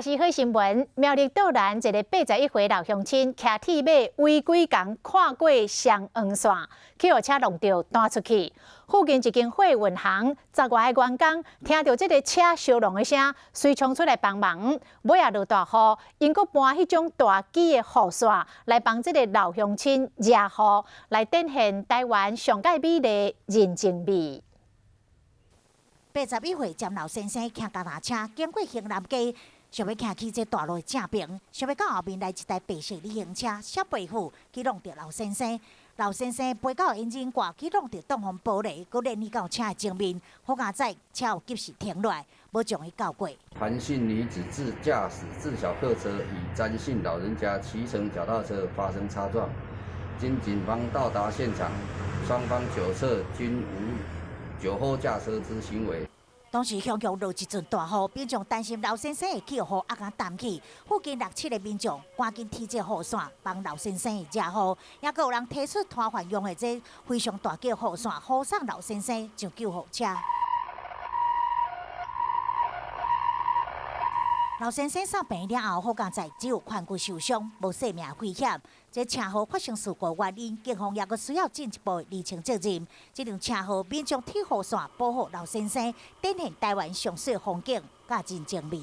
是好新闻，苗栗岛南一个81岁老乡亲骑铁马违规共跨过双黄线，去互车弄到弹出去。附近一间货运行10外个员工听到这个车烧龙的声，随冲出来帮忙。尾也落大雨，因阁搬迄种大机的雨伞来帮这个老乡亲遮雨，来展现台湾上界美丽人情味。81岁占老先生骑脚踏车经过兴南街。 想要骑去这大路的正边，想要到后面来一台白色旅行车小背负去弄到老先生。老先生飞到引擎挂去弄到挡风玻璃，佮连去到车的前面。好佳在车有及时停落来，无将伊告过。韩姓女子驾驶自小客车与詹姓老人家骑乘脚踏车发生擦撞，经警方到达现场，双方酒测均无酒后驾车之行为。 当时汹涌落一阵大雨，民众担心老先生会去雨压淡去，附近6、7个民众赶紧提这雨伞帮老先生遮雨，也有人提出拖饭用的这非常大个雨伞，护送老先生上救护车。老先生送病了后，好佳在只有髋骨受伤，无生命危险。这车祸发生事故原因，警方也阁需要进一步厘清责任。这场车祸，民众提雨伞保护老先生，展现台湾上水风景，甲人情味。